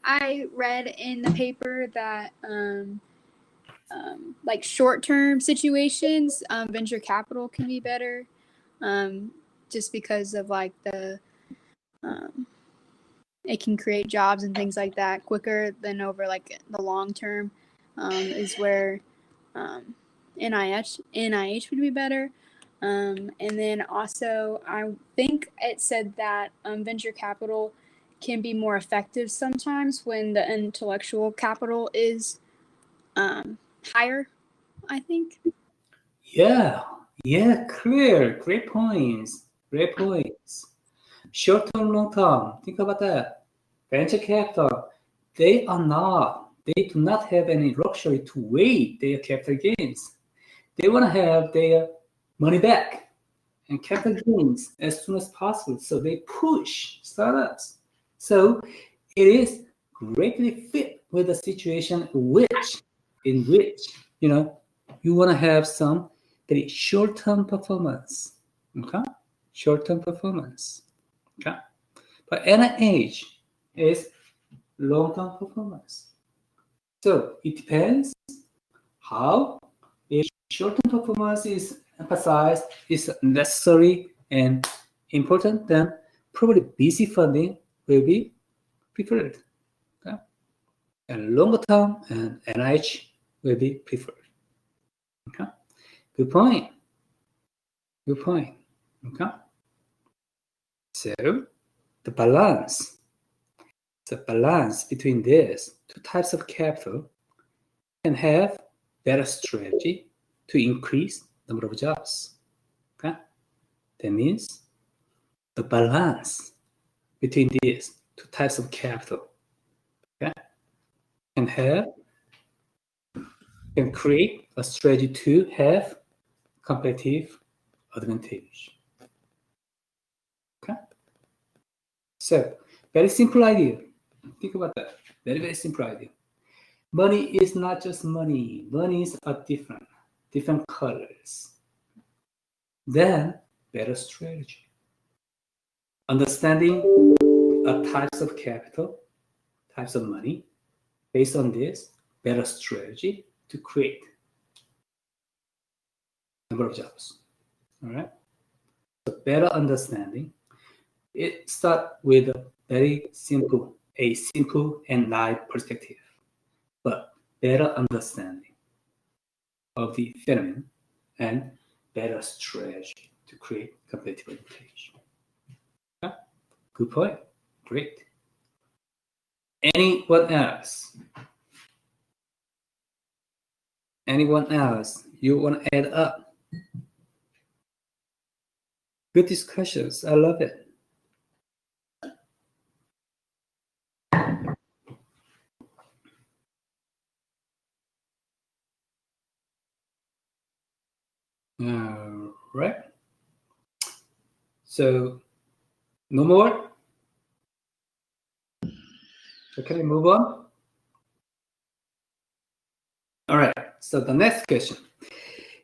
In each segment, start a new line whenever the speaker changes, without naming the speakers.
I read in the paper that like short-term situations, venture capital can be better, just because of like it can create jobs and things like that quicker than over like the long term, is where NIH would be better. And then also, I think it said that venture capital can be more effective sometimes when the intellectual capital is higher, I think.
Yeah, clear. Great points. Short term, long term. Think about that. Venture capital, they do not have any luxury to wait their capital gains. They want to have their money back and capital gains as soon as possible. So they push startups. So it is greatly fit with the situation in which you want to have some very short-term performance. Okay? Short-term performance. Okay? But NIH is long-term performance. So it depends how a short-term performance is emphasized, is necessary and important, then probably BC funding will be preferred. Okay? And longer term and NIH will be preferred. Okay? Good point. Okay? So the balance between these two types of capital can have better strategy to increase number of jobs. Okay? That means the balance between these two types of capital, okay, can create a strategy to have competitive advantage. Okay? So, very simple idea. Think about that. Very, very simple idea. Money is not just money. Monies are different colors. Then, better strategy. Understanding types of capital, types of money. Based on this, better strategy to create number of jobs. All right. So better understanding. It starts with a simple and light perspective, but better understanding of the phenomenon and better strategy to create competitive advantage. Okay? Good point. Great. Anyone else? You want to add up? Good discussions. I love it. Right. So, no more? So can we move on? All right. So the next question.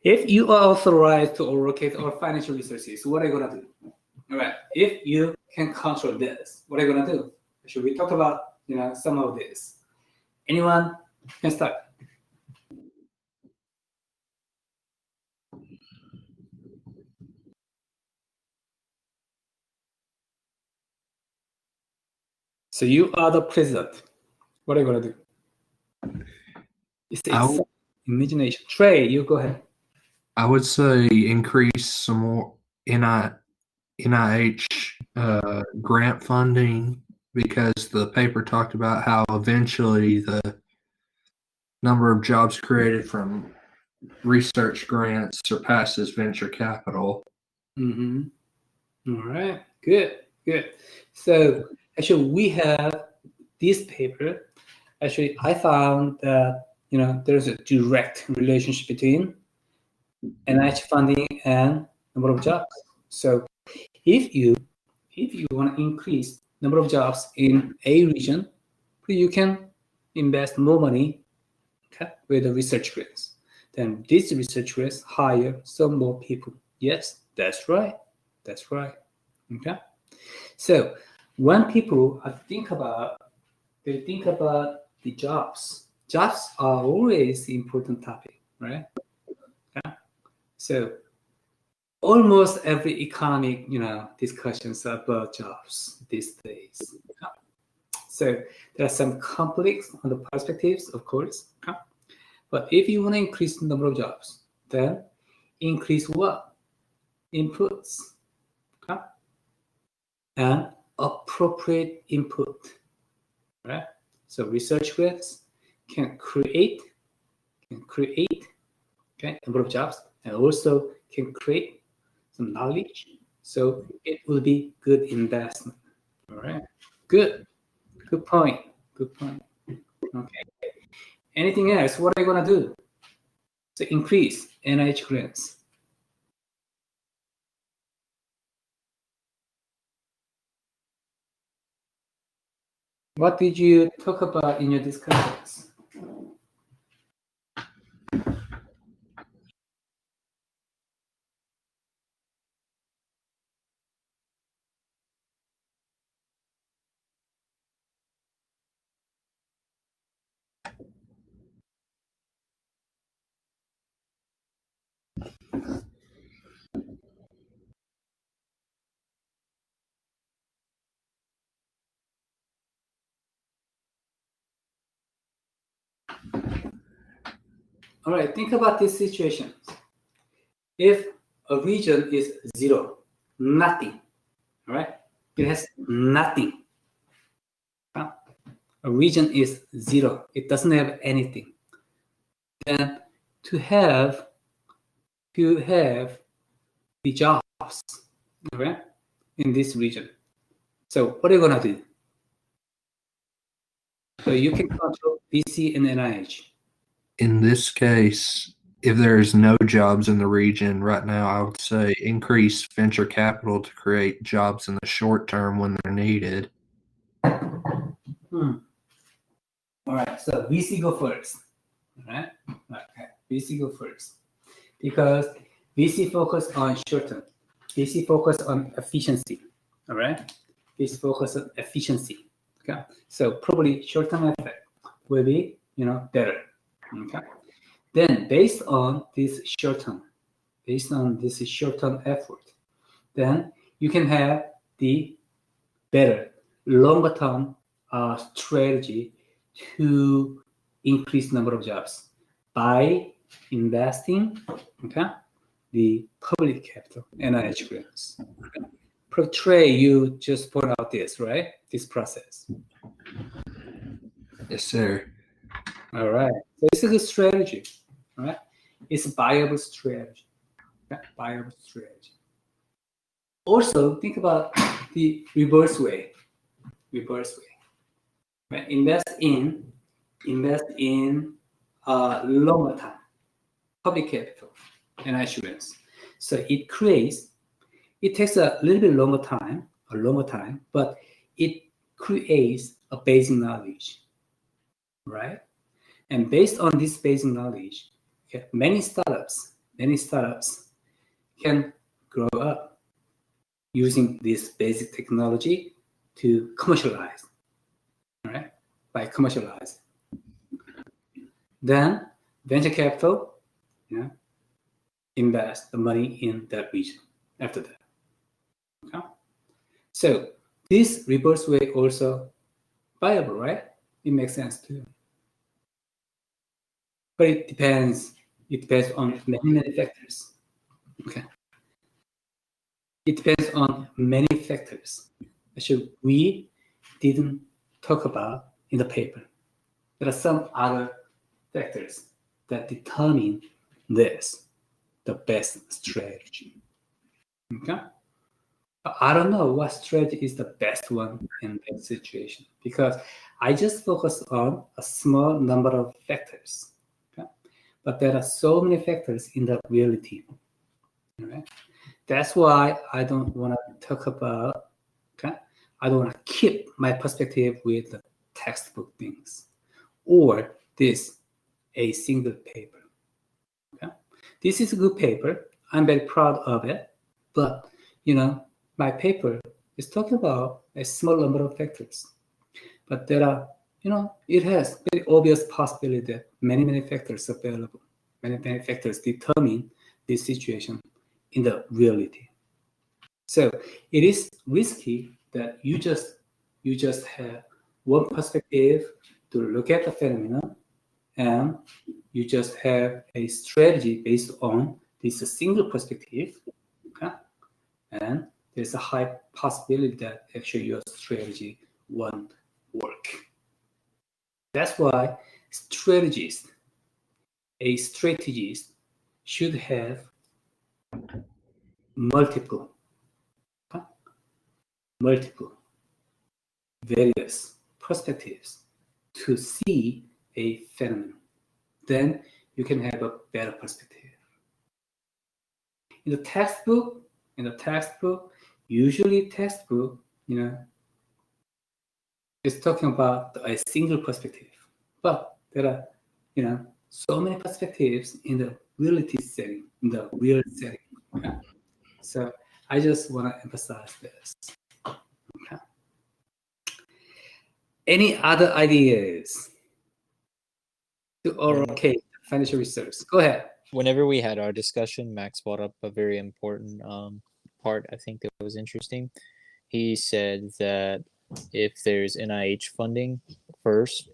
If you are authorized to allocate our financial resources, what are you going to do? All right. If you can control this, what are you going to do? Should we talk about, some of this? Anyone can start. So you are the president. What are you going to do? It's imagination. Trey, you go ahead.
I would say increase some more NIH grant funding, because the paper talked about how eventually the number of jobs created from research grants surpasses venture capital.
Mm-hmm. All right. Good. So actually, we have this paper. Actually, I found that there's a direct relationship between NIH funding and number of jobs. So if you want to increase number of jobs in a region, you can invest more money, okay, with the research grants. Then this research grants hire some more people. Yes, that's right. Okay. So when people think about they think about the jobs. Jobs are always the important topic, right? Yeah. So almost every economic, discussions are about jobs these days. Yeah. So there are some conflicts on the perspectives, of course. Yeah. But if you want to increase the number of jobs, then increase what? Inputs. Yeah. And appropriate input. Right? So research grants can create number of jobs, and also can create some knowledge. So it will be good investment. All right. Good point. Okay. Anything else? What are you gonna do? So increase NIH grants. What did you talk about in your discussions? All right, think about this situation. If a region is 0, nothing, all right? It has nothing. A region is 0. It doesn't have anything. Then to have the jobs, okay, in this region. So what are you gonna do? So you can control BC and NIH.
In this case, if there is no jobs in the region right now, I would say increase venture capital to create jobs in the short term when they're needed.
All right, so VC go first. All right, okay, VC go first because VC focus on short term. VC focus on efficiency. All right, VC focus on efficiency. Okay, so probably short term effect will be better. Okay, then based on this short term effort, then you can have the better longer term strategy to increase number of jobs by investing, the public capital, NIH grants. Trey, you just point out this, right? This process.
Yes, sir.
All right. So it's a good strategy, all right? It's a viable strategy. Okay? Viable strategy. Also, think about the reverse way. Right? Invest in longer time public capital and insurance. So it takes a little bit longer time, but it creates a basic knowledge, right? And based on this basic knowledge, many startups can grow up using this basic technology to commercialize, right? By commercialize. Then venture capital, invest the money in that region after that. Okay? So this reverse way also viable, right? It makes sense too. But it depends on many factors. Okay. It depends on many factors. Actually, we didn't talk about in the paper. There are some other factors that determine the best strategy. Okay? But I don't know what strategy is the best one in that situation because I just focus on a small number of factors. Okay? But there are so many factors in the reality. Right? That's why I don't want to talk about, I don't want to keep my perspective with the textbook things or a single paper. Okay? This is a good paper. I'm very proud of it. But, my paper is talking about a small number of factors. But there are, it has very obvious possibility that many factors available, many factors determine this situation in the reality. So it is risky that you just have one perspective to look at the phenomenon, and you just have a strategy based on this single perspective, okay? And there's a high possibility that actually your strategy won't work. That's why a strategist should have multiple various perspectives to see a phenomenon. Then you can have a better perspective. In the textbook, usually textbook, is talking about a single perspective. But there are, so many perspectives in the reality setting, in the real setting. Okay? So I just want to emphasize this. Okay. Any other ideas to allocate financial research? Go ahead.
Whenever we had our discussion, Max brought up a very important part, I think, that was interesting. He said that if there's NIH funding first,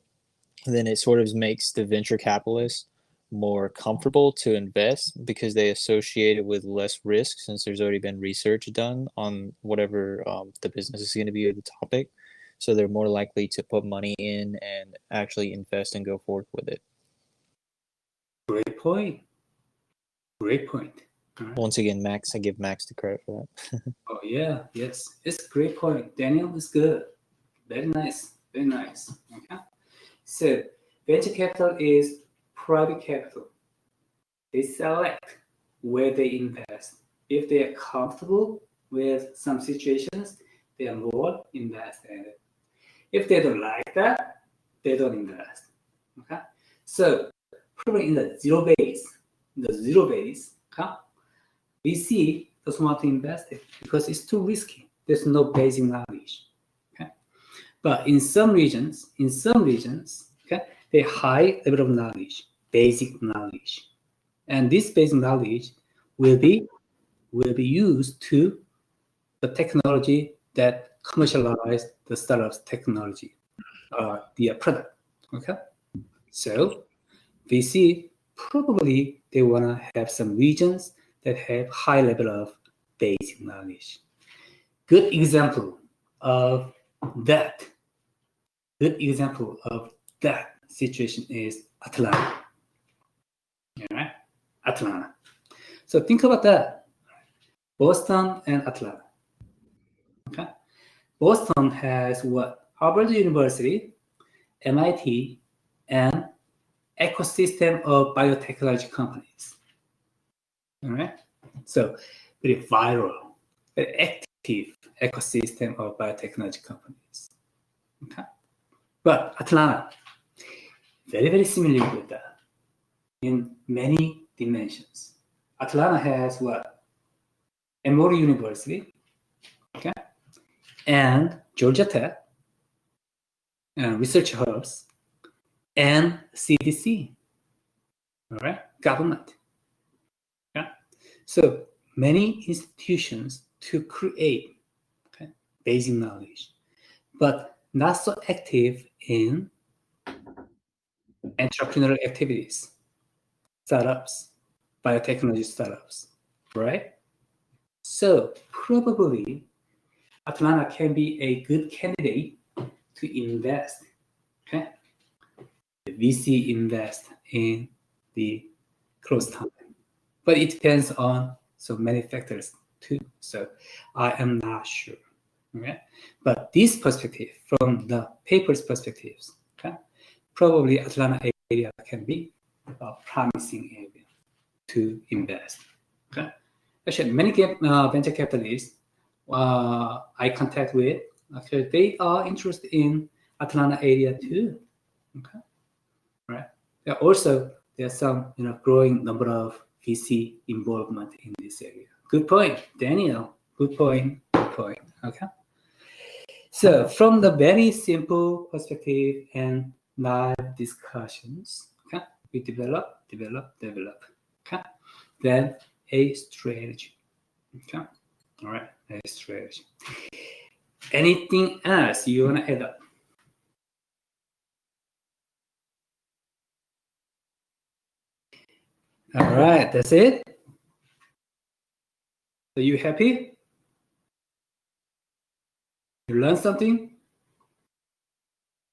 then it sort of makes the venture capitalists more comfortable to invest because they associate it with less risk since there's already been research done on whatever the business is going to be or the topic. So they're more likely to put money in and actually invest and go forward with it.
Great point. Right.
Once again, Max, I give Max the credit for that.
Oh yeah, yes, it's a great point. Daniel is good. Very nice. Okay. So venture capital is private capital. They select where they invest. If they are comfortable with some situations, they are more invest in it. If they don't like that, they don't invest. Okay. So probably in the zero base, okay, VC doesn't want to invest it because it's too risky. There's no basic knowledge. Okay. But in some regions, okay, they high level of knowledge, basic knowledge. And this basic knowledge will be used to the technology that commercialize the startup's technology, the product. Okay. So VC probably they want to have some regions that have high level of basic knowledge. Good example of that situation is Atlanta. All right, Atlanta. So think about that. Boston and Atlanta. Okay. Boston has what? Harvard University, MIT, and ecosystem of biotechnology companies. All right. So very viral, very active ecosystem of biotechnology companies. Okay. But Atlanta, very similar with that in many dimensions. Atlanta has what? Emory University, okay, and Georgia Tech, and research hubs, and CDC, all right, government. Okay, so many institutions to create basic knowledge, but not so active in entrepreneurial activities, startups, biotechnology startups, right? So probably Atlanta can be a good candidate to invest. Okay, the VC invest in the close time, but it depends on so many factors too. So I am not sure. Okay, but this perspective from the paper's perspectives, okay, probably Atlanta area can be a promising area to invest. Okay, actually many venture capitalists I contact with, actually they are interested in Atlanta area too. Okay, right. There's some growing number of VC involvement in this area. Good point, Daniel. Good point. Okay. So from the very simple perspective and live discussions, okay, we develop. Okay, then a strategy. Okay, all right, a strategy. Anything else you wanna add up? All right, that's it. Are you happy? You learned something?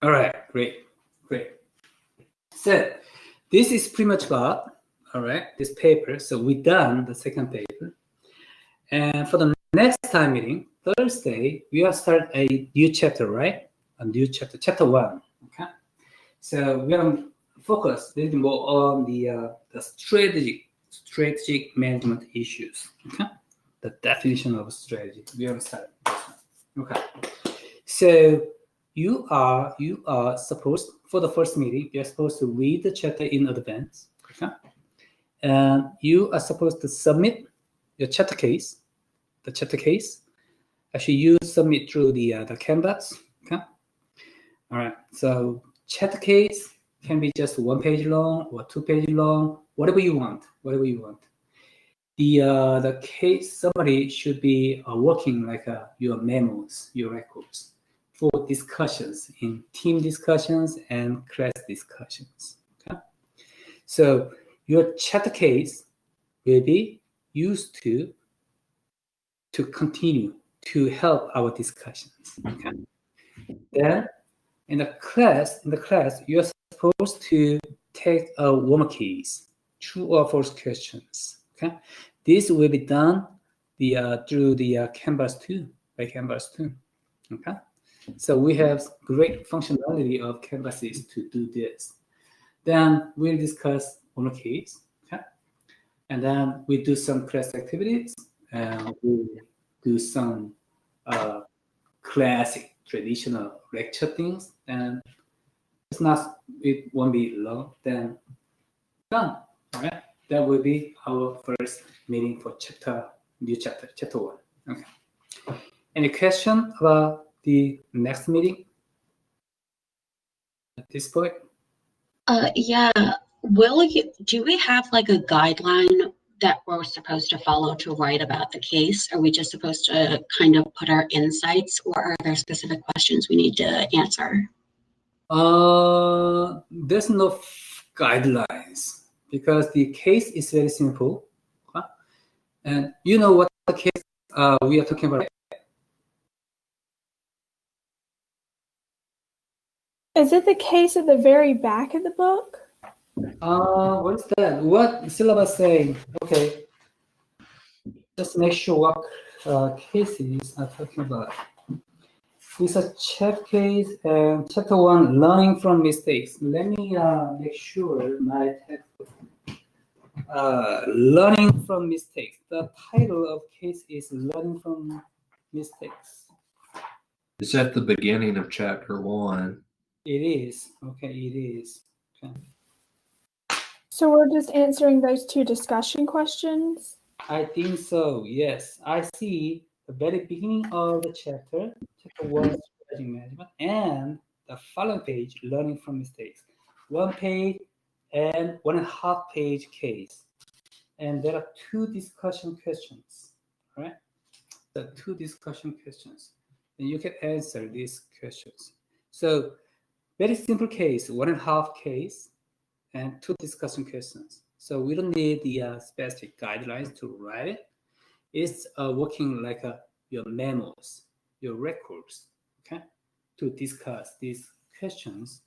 All right, great. So this is pretty much about, all right, this paper. So we done the second paper. And for the next time meeting, Thursday, we will start a new chapter, right? A new chapter, chapter 1. Okay. So we're going to focus a little more on the strategic management issues. Okay. The definition of strategy. We're going to start this one. Okay. So you are supposed, for the first meeting, you're supposed to read the chapter in advance. Okay. And you are supposed to submit your chapter case. The chapter case. Actually, you submit through the Canvas. Okay. All right. So chapter case can be just 1 page long or 2 page long, whatever you want. The case summary should be working like your memos, your records for discussions in team discussions and class discussions. Okay. So your chapter case will be used to continue to help our discussions. Okay. Then in the class, you're supposed to take a warm case, true or false questions. Okay. This will be done through the Canvas 2, by Canvas 2. Okay. So we have great functionality of Canvases to do this. Then we'll discuss warm case. Okay. And then we do some class activities. And we'll do some classic traditional lecture things, and it won't be long, then done. All right, that will be our first meeting for chapter 1. Okay. Any question about the next meeting at this point?
Yeah. Do we have like a guideline that we're supposed to follow to write about the case? Are we just supposed to kind of put our insights, or are there specific questions we need to answer?
There's no guidelines because the case is very simple. Huh? And you know what the case we are talking about?
Is it the case at the very back of the book?
What is that? What syllabus saying? Okay. Just make sure what cases I'm talking about. It's a chapter case and chapter 1, learning from mistakes. Let me make sure my textbook. Learning from mistakes. The title of case is learning from mistakes.
It's at the beginning of chapter 1.
It is. Okay, it is. Okay.
So we're just answering those 2 discussion questions?
I think so, yes. I see the very beginning of the chapter 1, strategy management, and the following page, learning from mistakes. 1 page and 1.5 page case. And there are 2 discussion questions, right? The 2 discussion questions. And you can answer these questions. So very simple case, 1.5 case, and 2 discussion questions. So we don't need the specific guidelines to write it. It's working like your memos, your records, okay, to discuss these questions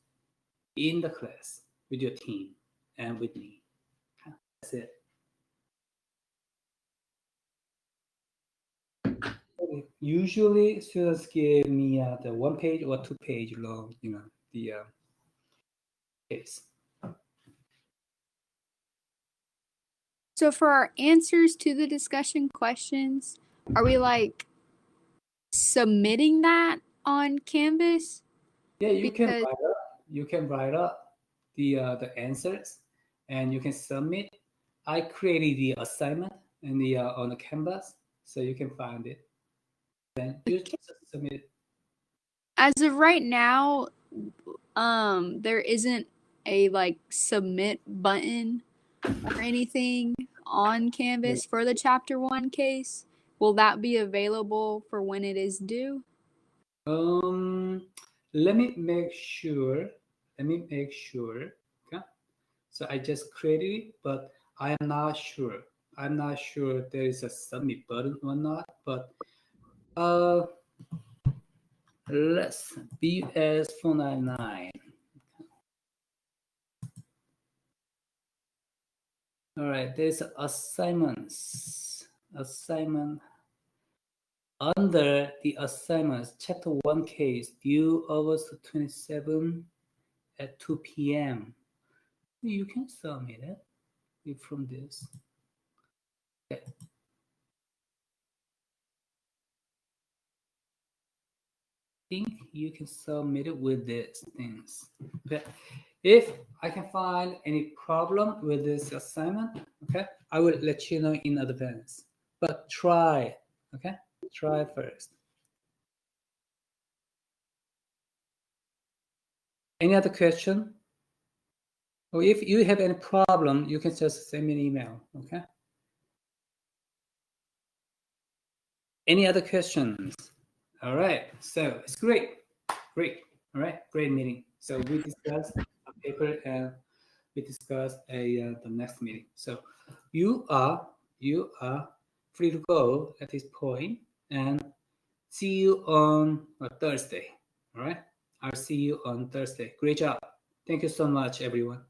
in the class with your team and with me. Okay? That's it. Usually, students give me the 1 page or 2 page long, the case.
So for our answers to the discussion questions, are we like submitting that on Canvas?
Yeah, you can write up the answers, and you can submit. I created the assignment in the on the Canvas, so you can find it. Then you just submit it.
As of right now, there isn't a like submit button or anything on Canvas for the Chapter 1 case. Will that be available for when it is due?
Let me make sure. Okay. So I just created it, but I am not sure. I'm not sure there is a submit button or not, but let's BUS499. All right, there's assignments. Assignment. Under the assignments, chapter 1 case due August 27 at 2 p.m. You can submit it from this. Okay. I think you can submit it with these things. Okay. If I can find any problem with this assignment, okay, I will let you know in advance. But try it, okay? Try first. Any other question? Or if you have any problem, you can just send me an email, okay? Any other questions? All right, so it's great. All right, great meeting. So we discussed a paper and we discussed the next meeting. So you are free to go at this point, and see you on Thursday. All right, I'll see you on Thursday. Great job. Thank you so much, everyone.